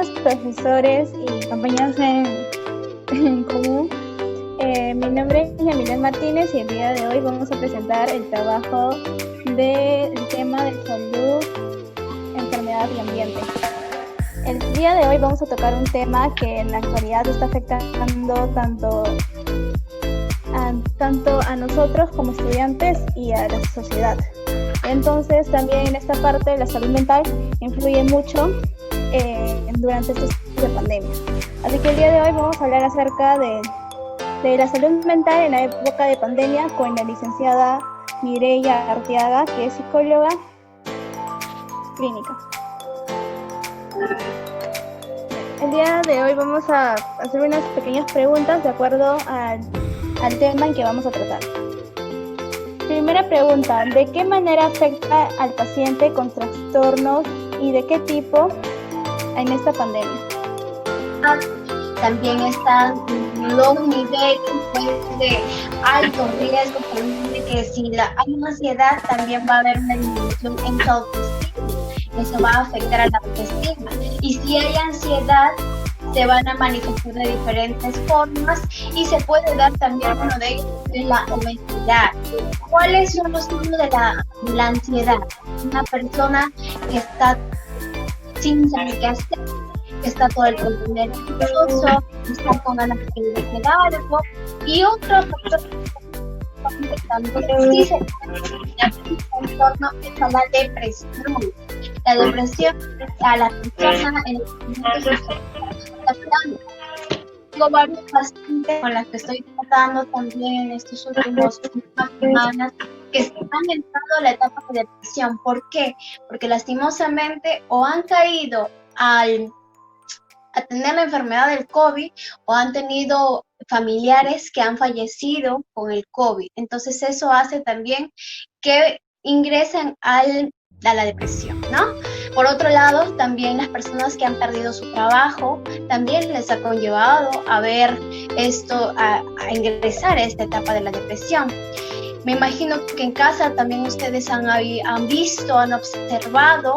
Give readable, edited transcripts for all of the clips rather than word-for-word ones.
días, profesores y compañeros en común. Mi nombre es Yamilén Martínez y el día de hoy vamos a presentar el trabajo del tema de salud, enfermedad y ambiente. El día de hoy vamos a tocar un tema que en la actualidad está afectando tanto a nosotros como estudiantes y a la sociedad. Entonces también en esta parte la salud mental influye mucho durante estos tiempos de pandemia. Así que el día de hoy vamos a hablar acerca de la salud mental en la época de pandemia con la licenciada Mireya Arteaga, que es psicóloga clínica. El día de hoy vamos a hacer unas pequeñas preguntas de acuerdo al tema en que vamos a tratar. Primera pregunta, ¿de qué manera afecta al paciente con trastornos y de qué tipo en esta pandemia? También están los niveles de alto riesgo, de que si hay una ansiedad también va a haber una disminución en su autoestima. Eso va a afectar a la autoestima. Y si hay ansiedad, se van a manifestar de diferentes formas y se puede dar también uno de ellos es la obesidad. ¿Cuáles son los signos de la ansiedad? Una persona que está sin saber qué hacer, que está todo el tiempo nervioso, que está con ganas de hacer algo, y otro factor que también sí se en torno a la depresión. La depresión a la persona en el momento de tengo varios pacientes con las que estoy tratando también en estos últimos semanas que se han entrado a la etapa de depresión. ¿Por qué? Porque lastimosamente o han caído a tener la enfermedad del COVID o han tenido familiares que han fallecido con el COVID. Entonces eso hace también que ingresen a la depresión, ¿no? Por otro lado, también las personas que han perdido su trabajo, también les ha conllevado a ingresar a esta etapa de la depresión. Me imagino que en casa también ustedes han visto, han observado,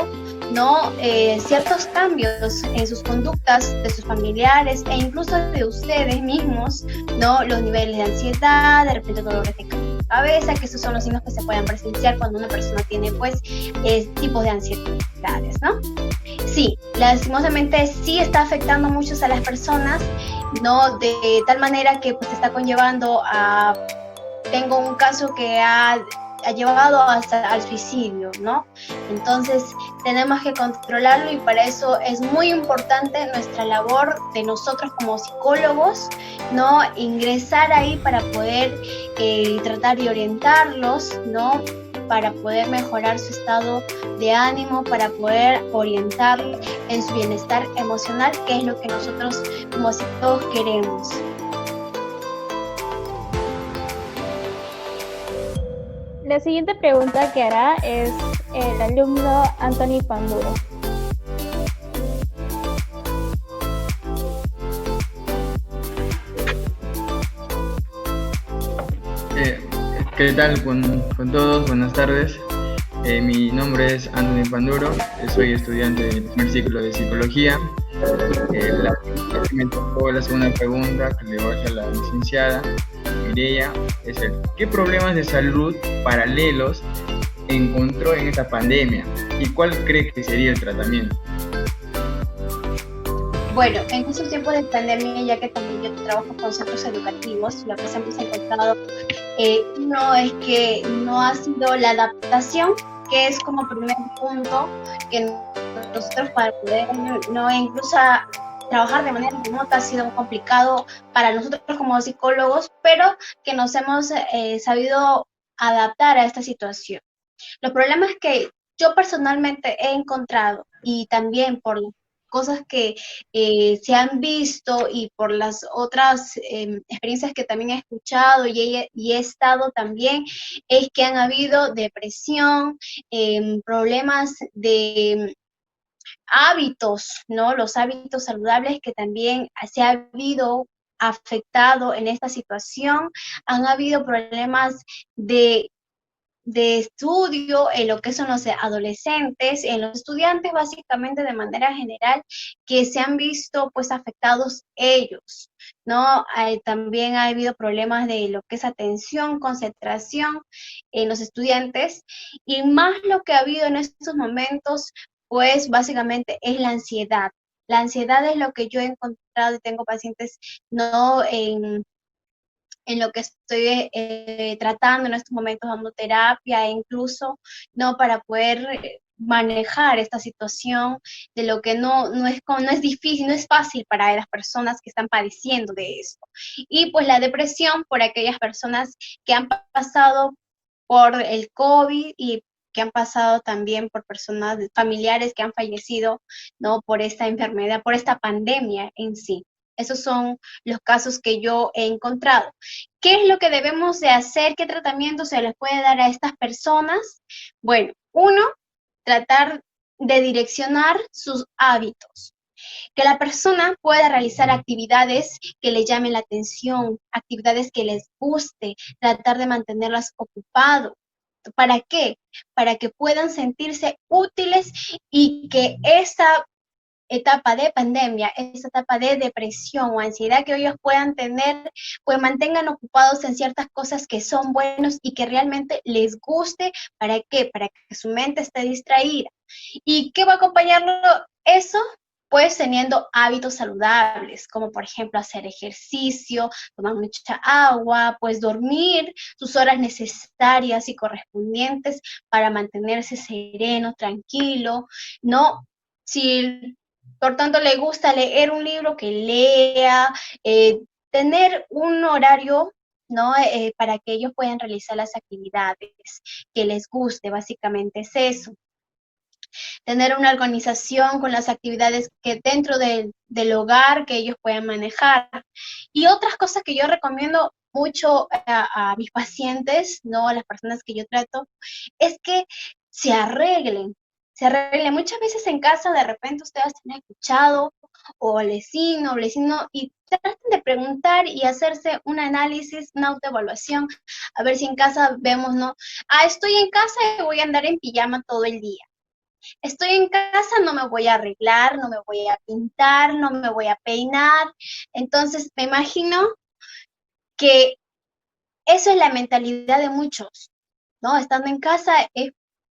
¿no? Ciertos cambios en sus conductas de sus familiares e incluso de ustedes mismos, ¿no? Los niveles de ansiedad, de repente dolores de cabeza, que esos son los signos que se pueden presenciar cuando una persona tiene pues tipos de ansiedades, ¿no? Sí, lastimosamente sí está afectando mucho a las personas, ¿no? De tal manera que pues está conllevando a... Tengo un caso que ha llevado hasta al suicidio, ¿no? Entonces tenemos que controlarlo y para eso es muy importante nuestra labor de nosotros como psicólogos, ¿no? Ingresar ahí para poder tratar de orientarlos, ¿no? Para poder mejorar su estado de ánimo, para poder orientarlos en su bienestar emocional, que es lo que nosotros como psicólogos queremos. La siguiente pregunta que hará es el alumno Anthony Panduro. ¿Qué tal con todos? Buenas tardes. Mi nombre es Anthony Panduro, soy estudiante del primer ciclo de psicología. Me tocó la segunda pregunta que le voy a hacer a la licenciada Mireya, es ¿qué problemas de salud paralelos encontró en esta pandemia y cuál cree que sería el tratamiento? Bueno, en estos tiempos de pandemia, ya que también yo trabajo con centros educativos, lo que hemos encontrado uno es que no ha sido la adaptación, que es como primer punto que nosotros para poder no incluso trabajar de manera remota ha sido complicado para nosotros como psicólogos, pero que nos hemos sabido adaptar a esta situación. Los problemas que yo personalmente he encontrado y también por cosas que se han visto y por las otras experiencias que también he escuchado y he estado también, es que han habido depresión, problemas de hábitos, ¿no? Los hábitos saludables que también se ha habido afectado en esta situación. Han habido problemas de de estudio en lo que son los adolescentes, en los estudiantes básicamente de manera general, que se han visto pues afectados ellos, ¿no? También ha habido problemas de lo que es atención, concentración en los estudiantes, y más lo que ha habido en estos momentos pues básicamente es la ansiedad. La ansiedad es lo que yo he encontrado y tengo pacientes no en lo que estoy tratando en estos momentos, dando terapia e incluso no para poder manejar esta situación de lo que no es difícil, no es fácil para las personas que están padeciendo de esto. Y pues la depresión por aquellas personas que han pasado por el COVID y que han pasado también por personas familiares que han fallecido, ¿no? Por esta enfermedad, por esta pandemia en sí. Esos son los casos que yo he encontrado. ¿Qué es lo que debemos de hacer? ¿Qué tratamiento se les puede dar a estas personas? Bueno, uno, tratar de direccionar sus hábitos. Que la persona pueda realizar actividades que le llamen la atención, actividades que les guste, tratar de mantenerlas ocupados. ¿Para qué? Para que puedan sentirse útiles y que esta etapa de pandemia, esta etapa de depresión o ansiedad que ellos puedan tener, pues mantengan ocupados en ciertas cosas que son buenos y que realmente les guste. ¿Para qué? Para que su mente esté distraída. ¿Y qué va a acompañarlo eso? Pues teniendo hábitos saludables, como por ejemplo hacer ejercicio, tomar mucha agua, pues dormir sus horas necesarias y correspondientes para mantenerse sereno, tranquilo, ¿no? Si por tanto le gusta leer un libro, que lea, tener un horario, ¿no? Para que ellos puedan realizar las actividades que les guste, básicamente es eso. Tener una organización con las actividades que dentro del hogar que ellos puedan manejar. Y otras cosas que yo recomiendo mucho a mis pacientes, ¿no? A las personas que yo trato, es que se arreglen, se arreglen. Muchas veces en casa de repente ustedes han escuchado o al vecino, y traten de preguntar y hacerse un análisis, una autoevaluación, a ver si en casa vemos, ¿no? Estoy en casa y voy a andar en pijama todo el día. Estoy en casa, no me voy a arreglar, no me voy a pintar, no me voy a peinar. Entonces, me imagino que eso es la mentalidad de muchos, ¿no? Estando en casa,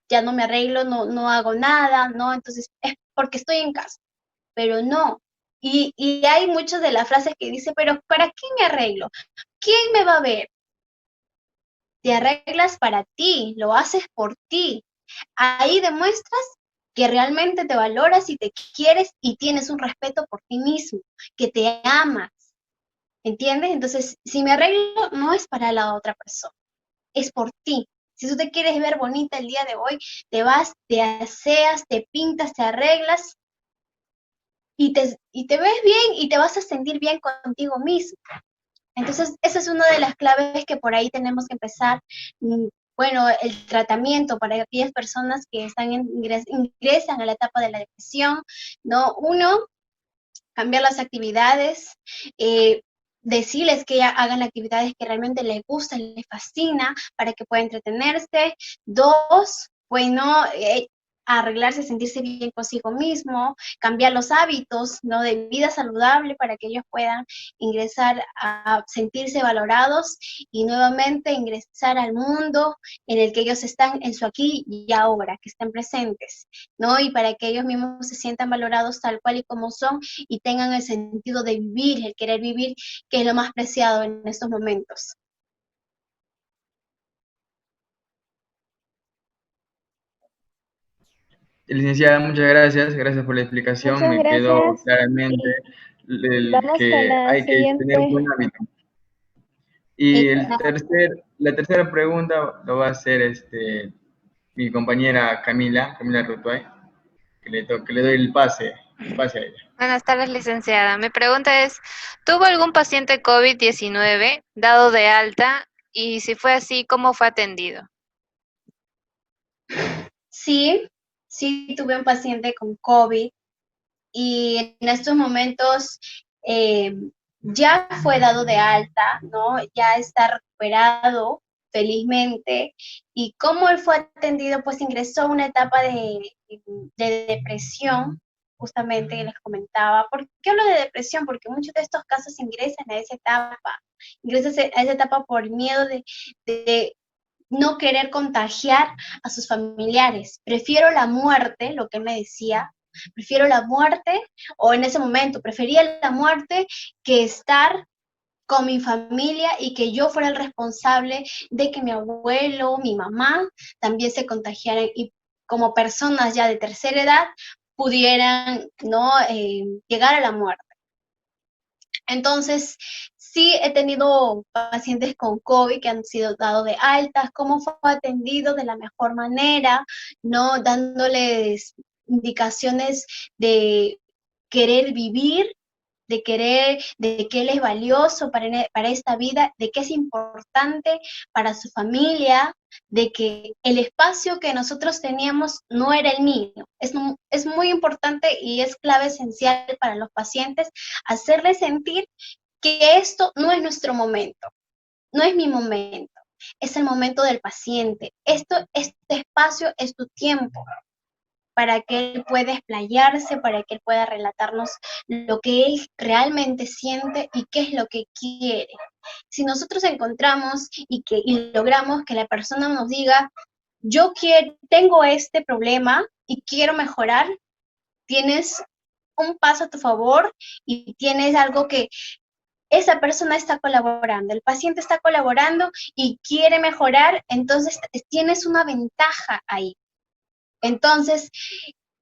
ya no me arreglo, no hago nada, ¿no? Entonces, es porque estoy en casa, pero no. Y hay muchas de las frases que dice, pero ¿para qué me arreglo? ¿Quién me va a ver? Te arreglas para ti, lo haces por ti. Ahí demuestras que realmente te valoras y te quieres y tienes un respeto por ti mismo, que te amas, ¿entiendes? Entonces, si me arreglo, no es para la otra persona, es por ti. Si tú te quieres ver bonita el día de hoy, te vas, te aseas, te pintas, te arreglas y te ves bien y te vas a sentir bien contigo mismo. Entonces, esa es una de las claves que por ahí tenemos que empezar. Bueno, el tratamiento para aquellas personas que ingresan a la etapa de la depresión, ¿no? Uno, cambiar las actividades, decirles que hagan actividades que realmente les gustan, les fascina, para que puedan entretenerse. Dos, bueno, arreglarse, sentirse bien consigo mismo, cambiar los hábitos, ¿no? De vida saludable para que ellos puedan ingresar a sentirse valorados y nuevamente ingresar al mundo en el que ellos están en su aquí y ahora, que estén presentes, ¿no? Y para que ellos mismos se sientan valorados tal cual y como son y tengan el sentido de vivir, el querer vivir, que es lo más preciado en estos momentos. Licenciada, muchas gracias, gracias por la explicación. Muchas Me quedó gracias claramente y el vamos con que la hay que tener un buen siguiente. hábito. Y Exacto. la tercera pregunta lo va a hacer mi compañera Camila Rutuay, que le doy el pase a ella. Buenas tardes, licenciada. Mi pregunta es, ¿tuvo algún paciente COVID-19 dado de alta? Y si fue así, ¿cómo fue atendido? Sí, sí tuve un paciente con COVID y en estos momentos ya fue dado de alta, ¿no? Ya está recuperado, felizmente. Y cómo él fue atendido, pues ingresó a una etapa de depresión, justamente les comentaba. ¿Por qué hablo de depresión? Porque muchos de estos casos ingresan a esa etapa por miedo de no querer contagiar a sus familiares. Prefiero la muerte, lo que él me decía, prefiero la muerte, o en ese momento prefería la muerte que estar con mi familia y que yo fuera el responsable de que mi abuelo, mi mamá también se contagiaran y como personas ya de tercera edad pudieran no llegar a la muerte. Entonces, sí he tenido pacientes con COVID que han sido dados de altas, cómo fue atendido de la mejor manera, ¿no? Dándoles indicaciones de querer vivir, de que él es valioso para esta vida, de que es importante para su familia, de que el espacio que nosotros teníamos no era el mío. Es muy importante y es clave esencial para los pacientes hacerles sentir que esto no es nuestro momento, no es mi momento, es el momento del paciente. Este espacio es tu tiempo, para que él pueda explayarse, para que él pueda relatarnos lo que él realmente siente y qué es lo que quiere. Si nosotros encontramos y logramos que la persona nos diga, tengo este problema y quiero mejorar, tienes un paso a tu favor y tienes algo que esa persona está colaborando, el paciente está colaborando y quiere mejorar, entonces tienes una ventaja ahí. Entonces,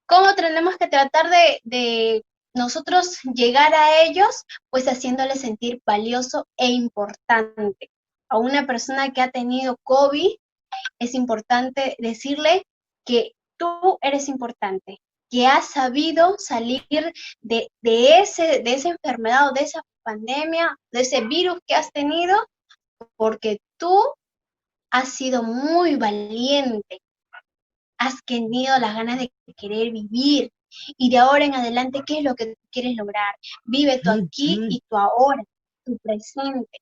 ¿cómo tenemos que tratar de nosotros llegar a ellos? Pues haciéndoles sentir valioso e importante. A una persona que ha tenido COVID, es importante decirle que tú eres importante, que has sabido salir de esa enfermedad o de esa pandemia, de ese virus que has tenido, porque tú has sido muy valiente, has tenido las ganas de querer vivir y de ahora en adelante, ¿qué es lo que quieres lograr? Vive tu aquí y tu ahora, tu presente.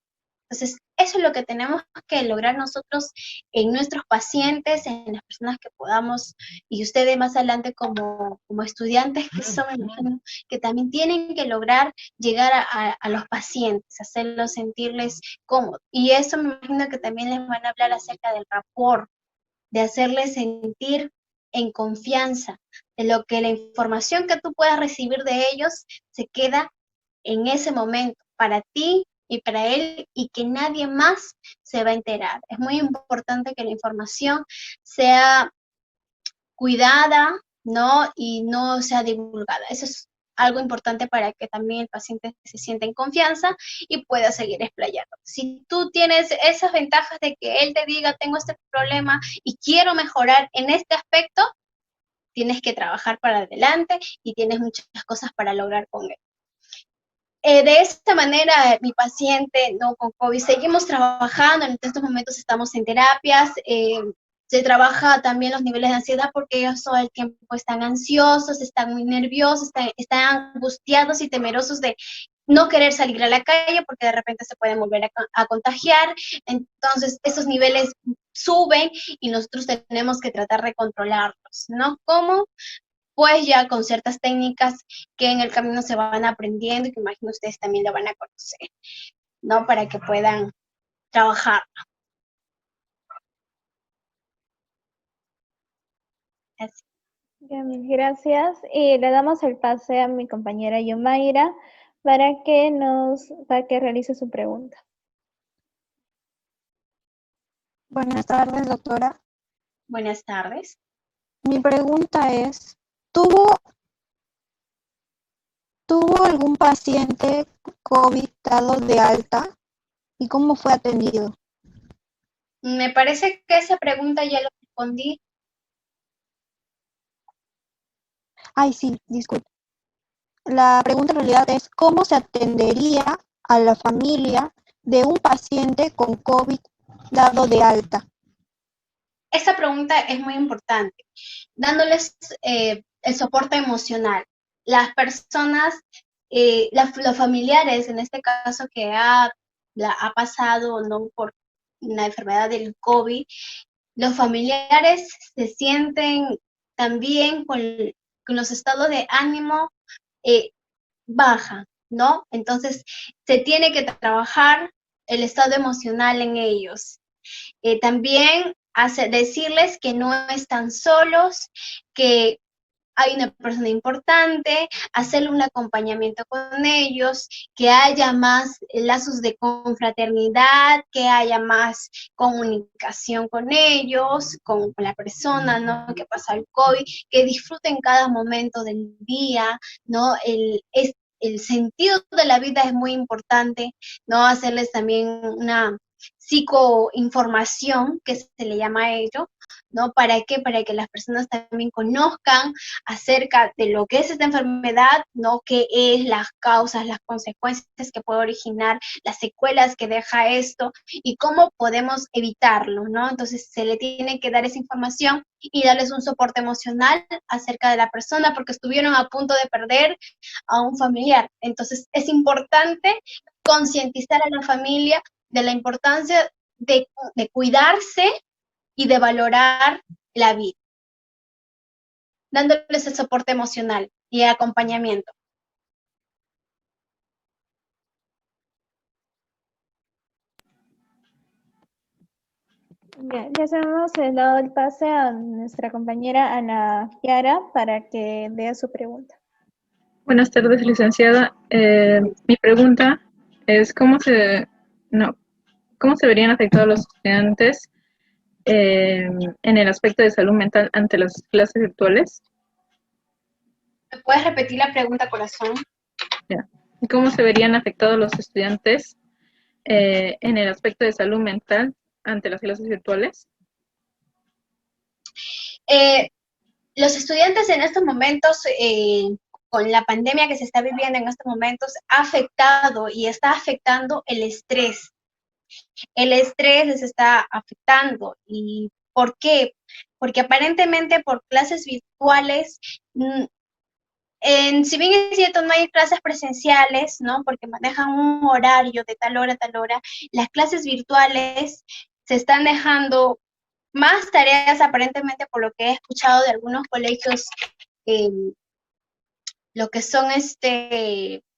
Entonces, eso es lo que tenemos que lograr nosotros en nuestros pacientes, en las personas que podamos, y ustedes más adelante como estudiantes que son, me imagino, que también tienen que lograr llegar a los pacientes, hacerlos sentirles cómodos. Y eso me imagino que también les van a hablar acerca del rapport, de hacerles sentir en confianza, de lo que la información que tú puedas recibir de ellos se queda en ese momento para ti y para él y que nadie más se va a enterar. Es muy importante que la información sea cuidada, ¿no? Y no sea divulgada. Eso es algo importante para que también el paciente se sienta en confianza y pueda seguir explayando. Si tú tienes esas ventajas de que él te diga, tengo este problema y quiero mejorar en este aspecto, tienes que trabajar para adelante y tienes muchas cosas para lograr con él. De esta manera, mi paciente no con COVID, seguimos trabajando, en estos momentos estamos en terapias, se trabaja también los niveles de ansiedad porque ellos todo el tiempo están ansiosos, están muy nerviosos, están angustiados y temerosos de no querer salir a la calle porque de repente se pueden volver a contagiar. Entonces esos niveles suben y nosotros tenemos que tratar de controlarlos, ¿no? ¿Cómo? Pues ya con ciertas técnicas que en el camino se van aprendiendo y que imagino ustedes también lo van a conocer, ¿no? Para que puedan trabajar. Así. Bien, gracias. Y le damos el pase a mi compañera Yomaira para que realice su pregunta. Buenas tardes, doctora. Buenas tardes. Mi pregunta es, ¿tuvo algún paciente COVID dado de alta y cómo fue atendido? Me parece que esa pregunta ya lo respondí. Ay, sí, disculpe. La pregunta en realidad es, ¿cómo se atendería a la familia de un paciente con COVID dado de alta? Esta pregunta es muy importante, dándoles el soporte emocional. Las personas, los familiares, en este caso que ha pasado no por la enfermedad del COVID, los familiares se sienten también con los estados de ánimo baja, ¿no? Entonces, se tiene que trabajar el estado emocional en ellos. También decirles que no están solos, que hay una persona importante, hacerle un acompañamiento con ellos, que haya más lazos de confraternidad, que haya más comunicación con ellos, con la persona, ¿no? Que pasa el COVID, que disfruten cada momento del día, ¿no? El sentido de la vida es muy importante, ¿no? Hacerles también una psicoinformación, que se le llama a ello, ¿no? ¿Para qué? Para que las personas también conozcan acerca de lo que es esta enfermedad, ¿no? ¿Qué es las causas, las consecuencias que puede originar, las secuelas que deja esto y cómo podemos evitarlo, ¿no? Entonces se le tiene que dar esa información y darles un soporte emocional acerca de la persona porque estuvieron a punto de perder a un familiar. Entonces es importante concientizar a la familia de la importancia de cuidarse y de valorar la vida, dándoles el soporte emocional y el acompañamiento. Bien, ya hemos dado el pase a nuestra compañera Ana Kiara para que dé su pregunta. Buenas tardes, licenciada. Mi pregunta es ¿cómo se verían afectados los estudiantes en el aspecto de salud mental ante las clases virtuales? ¿Me puedes repetir la pregunta, corazón? Ya. ¿Cómo se verían afectados los estudiantes en el aspecto de salud mental ante las clases virtuales? Los estudiantes en estos momentos, con la pandemia que se está viviendo en estos momentos, ha afectado y está afectando el estrés. El estrés les está afectando. ¿Y por qué? Porque aparentemente por clases virtuales, si bien es cierto, no hay clases presenciales, ¿no? Porque manejan un horario de tal hora a tal hora, las clases virtuales se están dejando más tareas aparentemente por lo que he escuchado de algunos colegios, lo que son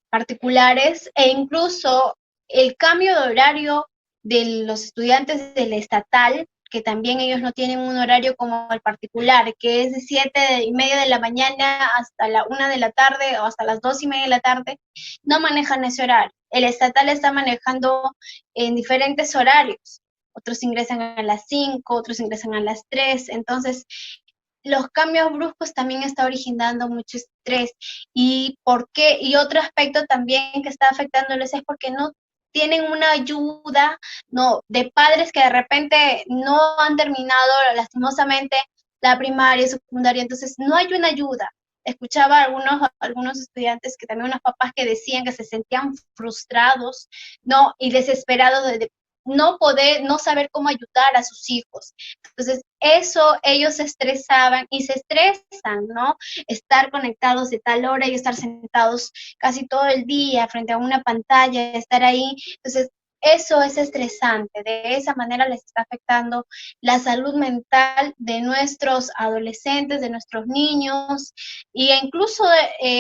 particulares, e incluso el cambio de horario de los estudiantes del estatal, que también ellos no tienen un horario como el particular, que es de 7:30 de la mañana hasta la 1 de la tarde o hasta las 2:30 de la tarde, no manejan ese horario. El estatal está manejando en diferentes horarios. Otros ingresan a las 5, otros ingresan a las 3, entonces los cambios bruscos también está originando mucho estrés. ¿Y por qué? Y otro aspecto también que está afectándoles es porque no tienen una ayuda, ¿no? De padres que de repente no han terminado lastimosamente la primaria, secundaria, entonces no hay una ayuda. Escuchaba a algunos estudiantes que también unos papás que decían que se sentían frustrados, ¿no? Y desesperados de no saber cómo ayudar a sus hijos. Entonces, eso ellos se estresaban y se estresan, ¿no? Estar conectados de tal hora y estar sentados casi todo el día frente a una pantalla, estar ahí. Entonces, eso es estresante. De esa manera les está afectando la salud mental de nuestros adolescentes, de nuestros niños, e incluso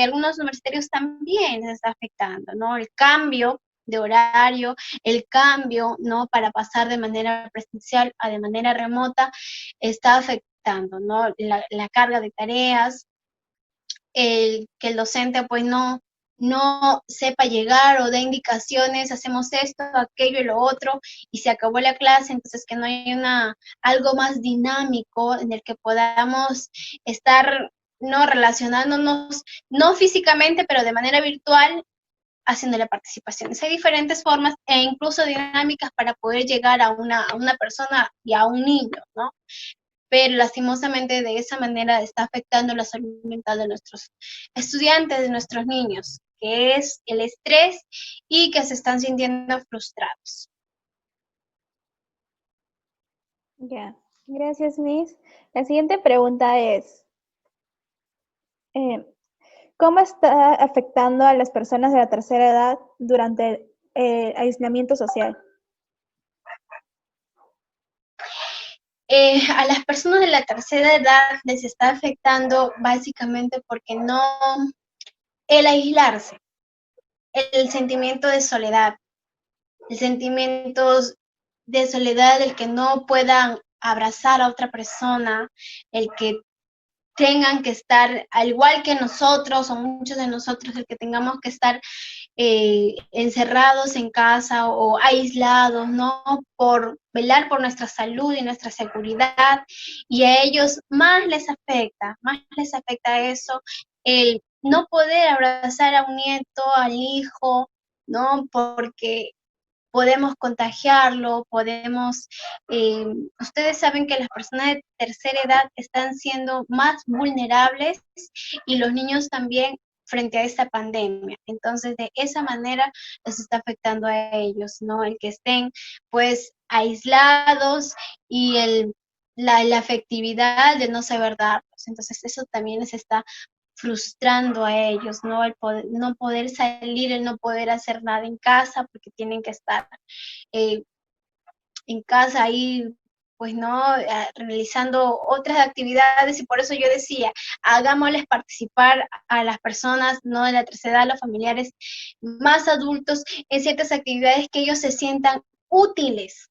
algunos universitarios también les está afectando, ¿no? El cambio de horario, el cambio, ¿no? Para pasar de manera presencial a de manera remota, está afectando, ¿no? La carga de tareas, que el docente pues no sepa llegar o dé indicaciones, hacemos esto, aquello y lo otro, y se acabó la clase, entonces que no hay algo más dinámico en el que podamos estar, ¿no? Relacionándonos, no físicamente, pero de manera virtual, haciéndole participaciones. Hay diferentes formas e incluso dinámicas para poder llegar a una persona y a un niño, ¿no? Pero lastimosamente de esa manera está afectando la salud mental de nuestros estudiantes, de nuestros niños, que es el estrés y que se están sintiendo frustrados. Ya, gracias, Miss. La siguiente pregunta es, ¿cómo está afectando a las personas de la tercera edad durante el aislamiento social? A las personas de la tercera edad les está afectando básicamente porque no, el aislarse, el sentimiento de soledad, el sentimiento de soledad, el que no puedan abrazar a otra persona, el que tengan que estar, al igual que nosotros o muchos de nosotros, el que tengamos que estar encerrados en casa o aislados, ¿no? Por velar por nuestra salud y nuestra seguridad, y a ellos más les afecta eso, el no poder abrazar a un nieto, al hijo, ¿no? Porque podemos contagiarlo, ustedes saben que las personas de tercera edad están siendo más vulnerables y los niños también frente a esta pandemia. Entonces, de esa manera les está afectando a ellos, ¿no? El que estén, pues, aislados y la afectividad de no saber darlos. Entonces, eso también les está frustrando a ellos, ¿no? No poder salir, el no poder hacer nada en casa porque tienen que estar en casa ahí, pues, ¿no? Realizando otras actividades, y por eso yo decía, hagámosles participar a las personas, ¿no? De la tercera edad, a los familiares más adultos, en ciertas actividades que ellos se sientan útiles,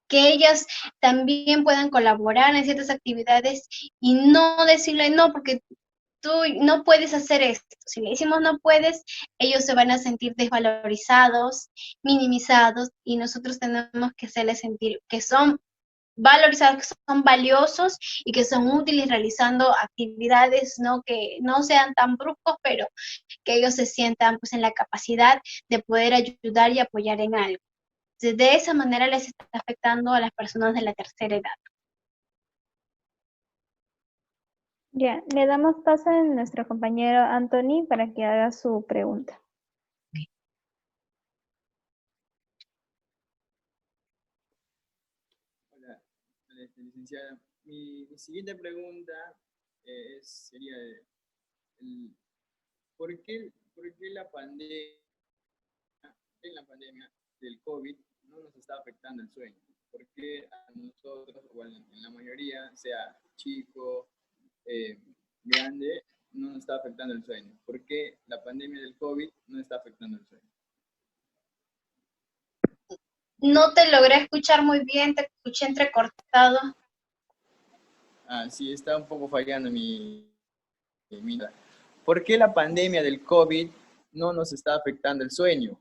que ellas también puedan colaborar en ciertas actividades y no decirle no, porque tú no puedes hacer esto. Si le decimos no puedes, ellos se van a sentir desvalorizados, minimizados, y nosotros tenemos que hacerles sentir que son valorizados, que son valiosos y que son útiles realizando actividades, ¿no? Que no sean tan bruscos, pero que ellos se sientan, pues, en la capacidad de poder ayudar y apoyar en algo. Entonces, de esa manera les está afectando a las personas de la tercera edad. Ya, le damos paso a nuestro compañero Anthony para que haga su pregunta. Hola, licenciada. Mi siguiente pregunta sería, ¿por qué en la pandemia del COVID no nos está afectando el sueño? ¿Por qué a nosotros, o en la mayoría, sea chico, grande, no nos está afectando el sueño? ¿Por qué la pandemia del COVID no está afectando el sueño? No te logré escuchar muy bien, te escuché entrecortado. Sí, está un poco fallando mi. ¿Por qué la pandemia del COVID no nos está afectando el sueño?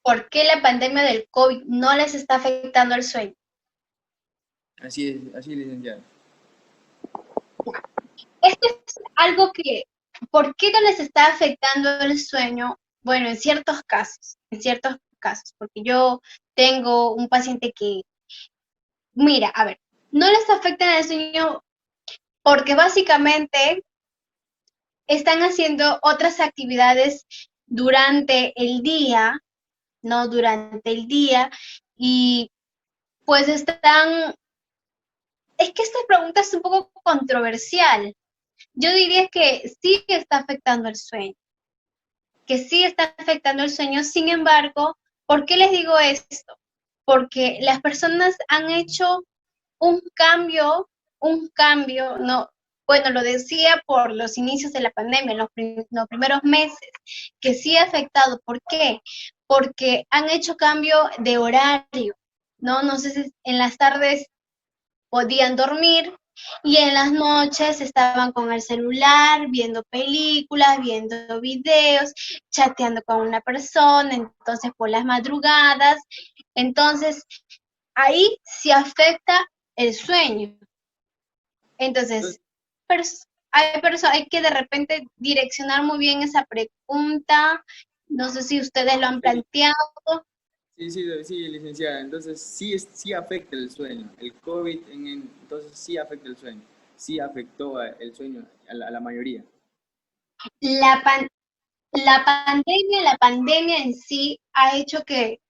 ¿Por qué la pandemia del COVID no les está afectando el sueño? Así es, licenciado. Esto es algo que, ¿por qué no les está afectando el sueño? Bueno, en ciertos casos, porque yo tengo un paciente que, mira, a ver, no les afecta el sueño porque básicamente están haciendo otras actividades durante el día, ¿no? Durante el día, y pues están, es que esta pregunta es un poco controversial. Yo diría que sí está afectando el sueño, sin embargo, ¿por qué les digo esto? Porque las personas han hecho un cambio, ¿no? Bueno, lo decía por los inicios de la pandemia, en los primeros meses, que sí ha afectado. ¿Por qué? Porque han hecho cambio de horario, ¿no? No sé si en las tardes podían dormir y en las noches estaban con el celular, viendo películas, viendo videos, chateando con una persona, entonces por las madrugadas. Entonces, ahí sí afecta el sueño. Entonces, hay que de repente direccionar muy bien esa pregunta. No sé si ustedes lo han planteado. Sí, licenciada. Entonces, sí afecta el sueño. El COVID, entonces, sí afecta el sueño. Sí afectó el sueño a la mayoría. La pandemia en sí ha hecho que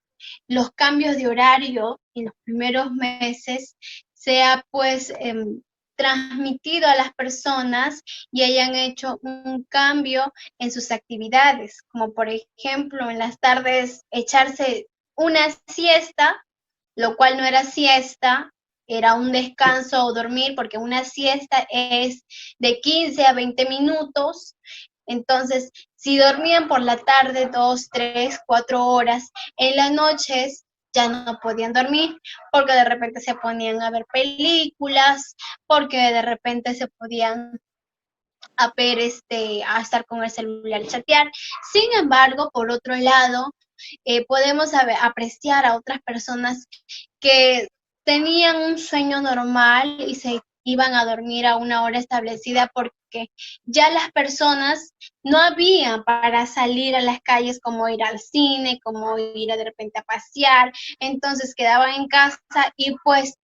los cambios de horario en los primeros meses sea, pues, transmitido a las personas y hayan hecho un cambio en sus actividades, como por ejemplo en las tardes echarse una siesta, lo cual no era siesta, era un descanso o dormir, porque una siesta es de 15 a 20 minutos. Entonces, si dormían por la tarde 2, 3, 4 horas, en las noches ya no podían dormir, porque de repente se ponían a ver películas, porque de repente se podían a estar con el celular y chatear. Sin embargo, por otro lado, podemos apreciar a otras personas que tenían un sueño normal y se iban a dormir a una hora establecida porque ya las personas no había para salir a las calles como ir al cine, como ir de repente a pasear, entonces quedaban en casa y pues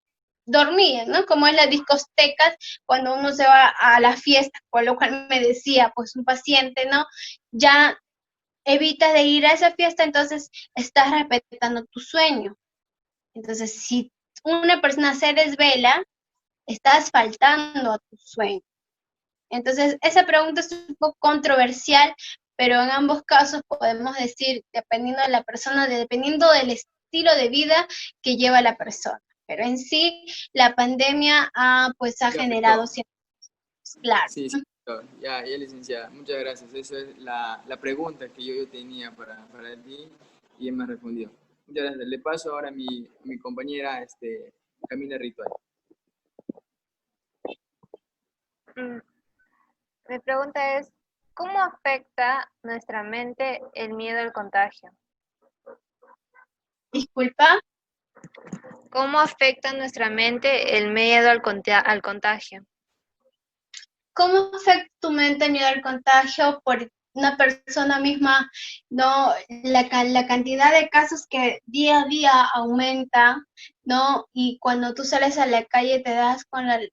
dormían, ¿no? Como en las discotecas, cuando uno se va a la fiesta, por lo cual me decía, pues un paciente, ¿no? Ya evitas de ir a esa fiesta, entonces estás respetando tu sueño. Entonces, si una persona se desvela, estás faltando a tu sueño. Entonces, esa pregunta es un poco controversial, pero en ambos casos podemos decir, dependiendo de la persona, dependiendo del estilo de vida que lleva la persona. Pero en sí, la pandemia pues ha generado ciertos, claro. Sí, sí, doctor. Ya, licenciada, muchas gracias. Esa es la pregunta que yo tenía para ti y él me respondió. Muchas gracias. Le paso ahora a mi compañera Camila Ritual. Mi pregunta es, ¿cómo afecta nuestra mente el miedo al contagio? Disculpa. ¿Cómo afecta nuestra mente el miedo al contagio? ¿Cómo afecta tu mente el miedo al contagio por una persona misma? No, la cantidad de casos que día a día aumenta, ¿no? Y cuando tú sales a la calle te das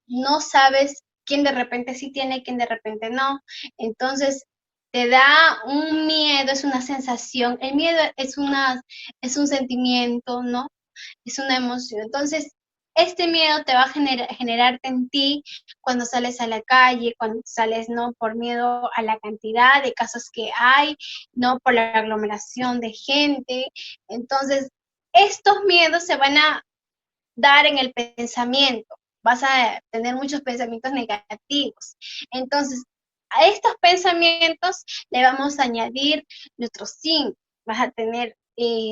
no sabes quién de repente sí tiene, quién de repente no. Entonces, te da un miedo, es una sensación. El miedo es un sentimiento, ¿no? Es una emoción. Entonces, este miedo te va a generarte en ti cuando sales a la calle, cuando sales, ¿no? Por miedo a la cantidad de casos que hay, ¿no? Por la aglomeración de gente. Entonces, estos miedos se van a dar en el pensamiento. Vas a tener muchos pensamientos negativos. Entonces, a estos pensamientos le vamos a añadir nuestros síntomas. Vas a tener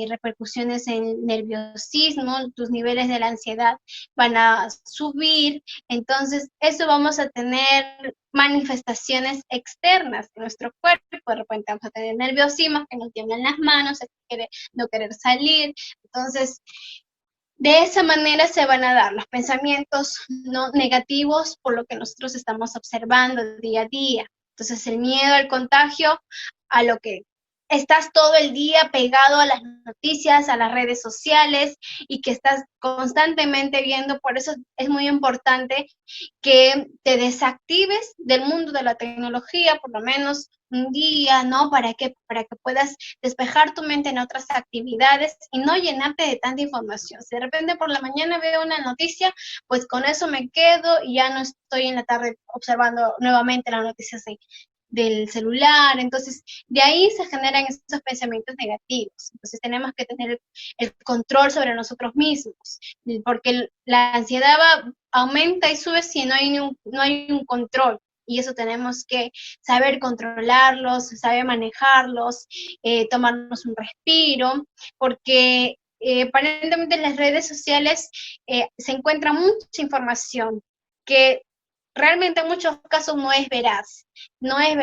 repercusiones en nerviosismo, tus niveles de la ansiedad van a subir, entonces eso vamos a tener manifestaciones externas en nuestro cuerpo, de repente vamos a tener nerviosismo, que no tiemblan las manos, no querer salir, entonces de esa manera se van a dar los pensamientos no negativos por lo que nosotros estamos observando día a día. Entonces el miedo al contagio, a lo que estás todo el día pegado a las noticias, a las redes sociales y que estás constantemente viendo, por eso es muy importante que te desactives del mundo de la tecnología, por lo menos un día, ¿no? Para que puedas despejar tu mente en otras actividades y no llenarte de tanta información. Si de repente por la mañana veo una noticia, pues con eso me quedo y ya no estoy en la tarde observando nuevamente las noticias del celular, entonces de ahí se generan esos pensamientos negativos. Entonces tenemos que tener el control sobre nosotros mismos, porque la ansiedad aumenta y sube si no hay un control. Y eso tenemos que saber controlarlos, saber manejarlos, tomarnos un respiro, porque aparentemente en las redes sociales se encuentra mucha información que realmente en muchos casos no es veraz, no es